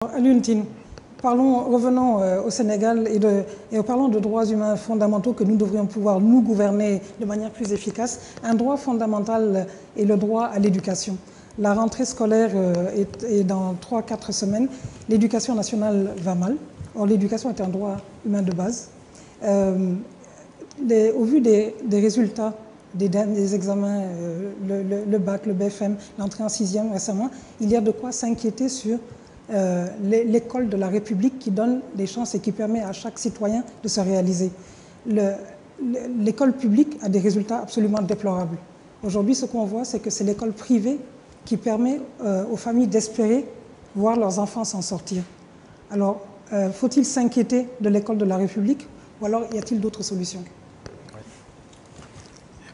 Alioune, revenons au Sénégal et parlons de droits humains fondamentaux que nous devrions pouvoir nous gouverner de manière plus efficace. Un droit fondamental est le droit à l'éducation. La rentrée scolaire est dans 3-4 semaines. L'éducation nationale va mal. Or, l'éducation est un droit humain de base. Au vu des résultats des examens, le bac, le BFM, l'entrée en 6e récemment, il y a de quoi s'inquiéter sur l'école de la République qui donne des chances et qui permet à chaque citoyen de se réaliser. L'école publique a des résultats absolument déplorables. Aujourd'hui, ce qu'on voit, c'est que c'est l'école privée qui permet aux familles d'espérer voir leurs enfants s'en sortir. Alors, faut-il s'inquiéter de l'école de la République ou alors y a-t-il d'autres solutions?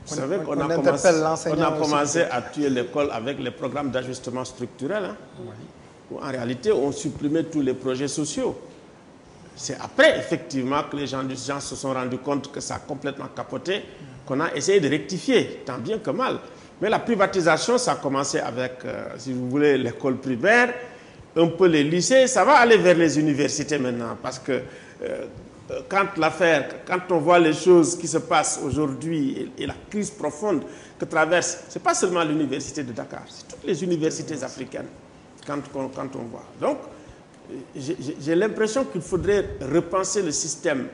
Vous savez qu'on a commencé à tuer l'école avec les programmes d'ajustement structurel. Hein, où en réalité, on supprimait tous les projets sociaux. C'est après, effectivement, que les gens se sont rendus compte que ça a complètement capoté, qu'on a essayé de rectifier, tant bien que mal. Mais la privatisation, ça a commencé avec, si vous voulez, l'école primaire, un peu les lycées, ça va aller vers les universités maintenant, parce que quand on voit les choses qui se passent aujourd'hui et la crise profonde que traverse, ce n'est pas seulement l'université de Dakar, c'est toutes les universités africaines, quand on voit. Donc, j'ai l'impression qu'il faudrait repenser le système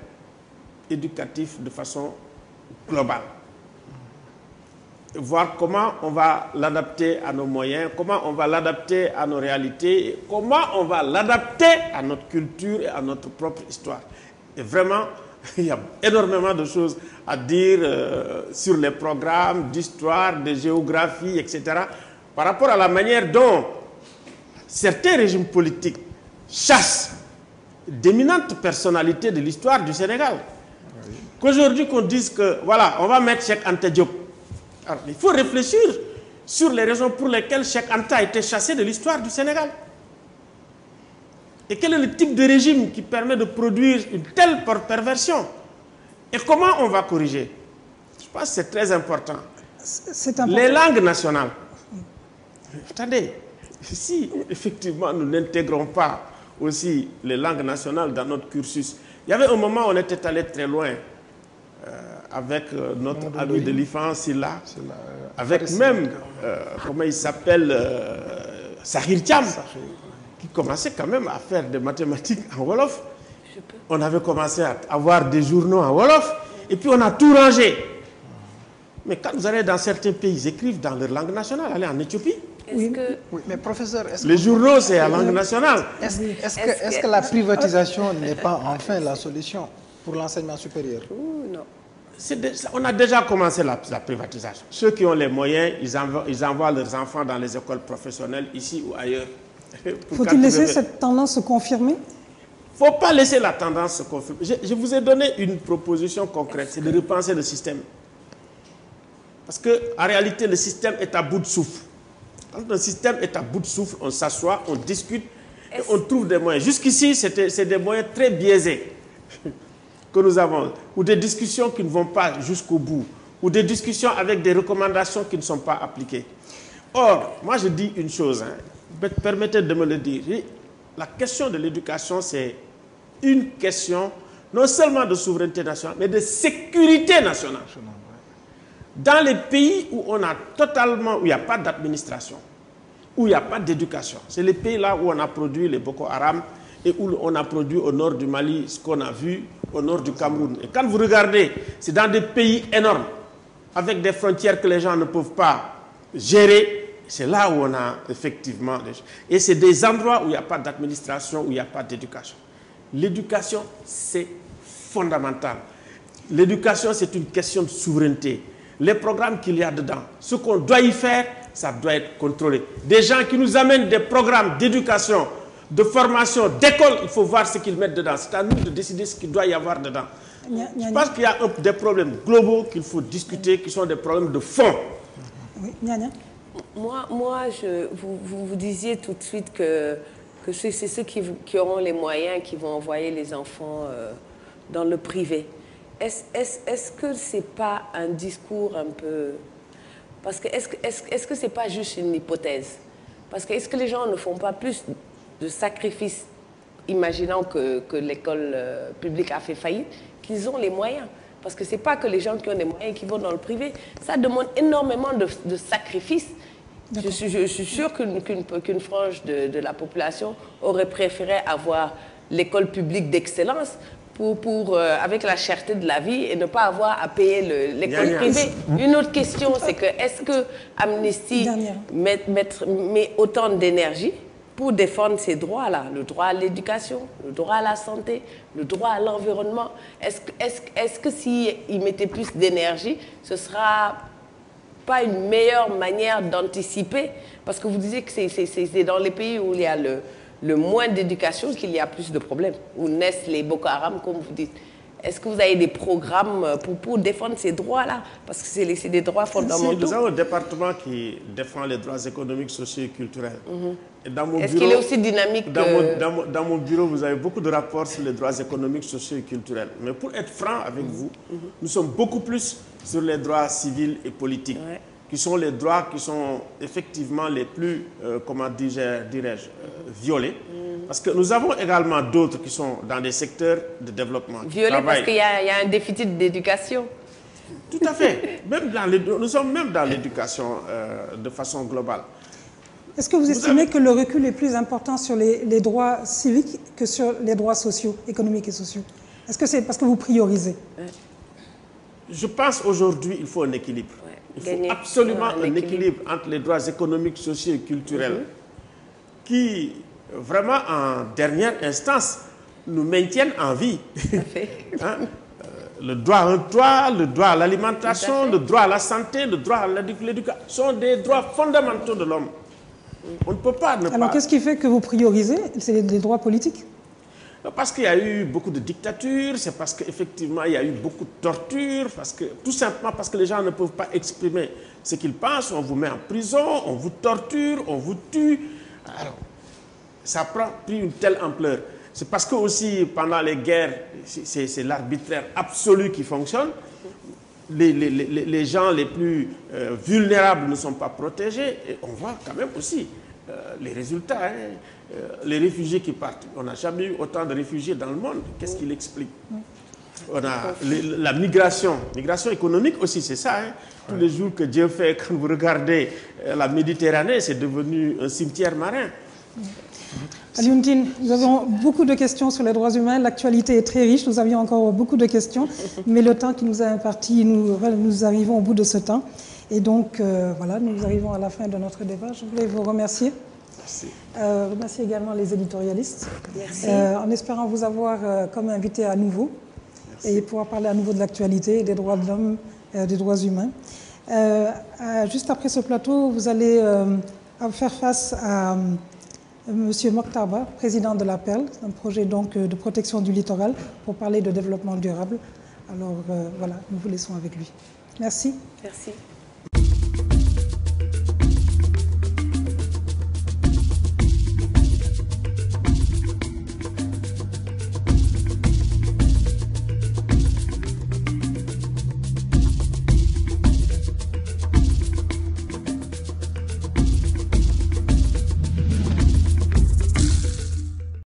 éducatif de façon globale. Voir comment on va l'adapter à nos moyens, comment on va l'adapter à nos réalités, et comment on va l'adapter à notre culture et à notre propre histoire. Et vraiment, il y a énormément de choses à dire sur les programmes d'histoire, de géographie, etc. par rapport à la manière dont certains régimes politiques chassent d'éminentes personnalités de l'histoire du Sénégal. Qu'aujourd'hui, qu'on dise que, voilà, on va mettre Cheikh Anta Diop. Alors, il faut réfléchir sur les raisons pour lesquelles Cheikh Anta a été chassé de l'histoire du Sénégal. Et quel est le type de régime qui permet de produire une telle perversion? Et comment on va corriger? Je pense que c'est très important. Les langues nationales. Attendez, si effectivement nous n'intégrons pas aussi les langues nationales dans notre cursus, il y avait un moment où on était allé très loin avec notre ami de l'IFAN, Silla, avec même, comment il s'appelle, Sahir Thiam, qui commençait quand même à faire des mathématiques en Wolof. On avait commencé à avoir des journaux en Wolof, et puis on a tout rangé. Mais quand vous allez dans certains pays, ils écrivent dans leur langue nationale. Allez en Éthiopie. Oui, mais professeur, les journaux, c'est en langue nationale. Est-ce que la privatisation n'est pas enfin la solution pour l'enseignement supérieur? Non. On a déjà commencé la privatisation. Ceux qui ont les moyens, ils envoient leurs enfants dans les écoles professionnelles, ici ou ailleurs. Faut-il laisser cette tendance se confirmer? Il ne faut pas laisser la tendance se confirmer. Je vous ai donné une proposition concrète, c'est de repenser le système. Parce qu'en réalité, le système est à bout de souffle. Quand un système est à bout de souffle, on s'assoit, on discute et on trouve des moyens. Jusqu'ici, c'est des moyens très biaisés que nous avons, ou des discussions qui ne vont pas jusqu'au bout, ou des discussions avec des recommandations qui ne sont pas appliquées. Or, moi je dis une chose, hein, permettez de me le dire, la question de l'éducation, c'est une question non seulement de souveraineté nationale, mais de sécurité nationale. Dans les pays où on a totalement, où il n'y a pas d'administration, où il n'y a pas d'éducation, c'est les pays là où on a produit les Boko Haram et où on a produit au nord du Mali ce qu'on a vu au nord du Cameroun. Et quand vous regardez, c'est dans des pays énormes, avec des frontières que les gens ne peuvent pas gérer, c'est là où on a effectivement des choses. Et c'est des endroits où il n'y a pas d'administration, où il n'y a pas d'éducation. L'éducation, c'est fondamental. L'éducation, c'est une question de souveraineté. Les programmes qu'il y a dedans, ce qu'on doit y faire, ça doit être contrôlé. Des gens qui nous amènent des programmes d'éducation, de formation, d'école, il faut voir ce qu'ils mettent dedans. C'est à nous de décider ce qu'il doit y avoir dedans. Je pense qu'il y a des problèmes globaux qu'il faut discuter, qui sont des problèmes de fond. Oui, Nyanya. Moi vous disiez tout de suite que c'est ceux qui auront les moyens qui vont envoyer les enfants dans le privé. Est-ce que ce n'est pas un discours un peu... Parce que est-ce que ce n'est pas juste une hypothèse? Parce que est-ce que les gens ne font pas plus de sacrifice, imaginant que l'école publique a fait faillite, qu'ils ont les moyens. Parce que ce n'est pas que les gens qui ont les moyens qui vont dans le privé. Ça demande énormément de sacrifices. Je suis sûre qu'une frange de la population aurait préféré avoir l'école publique d'excellence avec la cherté de la vie et ne pas avoir à payer l'école privée. Une autre question, c'est que est-ce que Amnesty met autant d'énergie pour défendre ces droits-là, le droit à l'éducation, le droit à la santé, le droit à l'environnement? Est-ce que s'ils mettaient plus d'énergie, ce sera pas une meilleure manière d'anticiper? Parce que vous disiez que c'est dans les pays où il y a le moins d'éducation qu'il y a plus de problèmes, où naissent les Boko Haram, comme vous dites. Est-ce que vous avez des programmes pour défendre ces droits-là? Parce que c'est des droits fondamentaux. Nous avons un département qui défend les droits économiques, sociaux et culturels. Est-ce qu'il est aussi dynamique dans mon bureau, vous avez beaucoup de rapports sur les droits économiques, sociaux et culturels. Mais pour être franc avec vous, nous sommes beaucoup plus sur les droits civils et politiques, qui sont les droits qui sont effectivement les plus, comment dirais-je, violés. Parce que nous avons également d'autres qui sont dans des secteurs de développement. Violés parce qu'il y a un déficit d'éducation. Tout à fait. Nous sommes même dans l'éducation de façon globale. Est-ce que vous estimez que le recul est plus important sur les droits civiques que sur les droits sociaux, économiques et sociaux? Est-ce que c'est parce que vous priorisez? Je pense aujourd'hui qu'il faut un équilibre. Il faut absolument un équilibre entre les droits économiques, sociaux et culturels qui, vraiment, en dernière instance, nous maintiennent en vie. Le droit à un toit, le droit à l'alimentation, le droit à la santé, le droit à l'éducation sont des droits fondamentaux de l'homme. On ne peut pas ne pas... Alors, qu'est-ce qui fait que vous priorisez? C'est des droits politiques? Parce qu'il y a eu beaucoup de dictatures, c'est parce qu'effectivement il y a eu beaucoup de tortures, tout simplement parce que les gens ne peuvent pas exprimer ce qu'ils pensent, on vous met en prison, on vous torture, on vous tue. Alors, ça a pris une telle ampleur. C'est parce que aussi pendant les guerres, c'est l'arbitraire absolu qui fonctionne. Les gens les plus vulnérables ne sont pas protégés. Et on voit quand même aussi les résultats. Les réfugiés qui partent. On n'a jamais eu autant de réfugiés dans le monde. Qu'est-ce qu'il explique? On a la migration. Migration économique aussi, c'est ça. Tous les jours que Dieu fait, quand vous regardez la Méditerranée, c'est devenu un cimetière marin. Alioune Tine, nous avons beaucoup de questions sur les droits humains. L'actualité est très riche. Nous avions encore beaucoup de questions. Mais le temps qui nous est imparti, nous arrivons au bout de ce temps. Et donc, voilà, nous arrivons à la fin de notre débat. Je voulais vous remercier. Merci. Remercier également les éditorialistes. Merci. En espérant vous avoir comme invité à nouveau. Merci. Et pouvoir parler à nouveau de l'actualité, des droits de l'homme, des droits humains. Juste après ce plateau, vous allez faire face à M. Mokhtarba, président de la Perle, un projet donc de protection du littoral pour parler de développement durable. Alors voilà, nous vous laissons avec lui. Merci. Merci.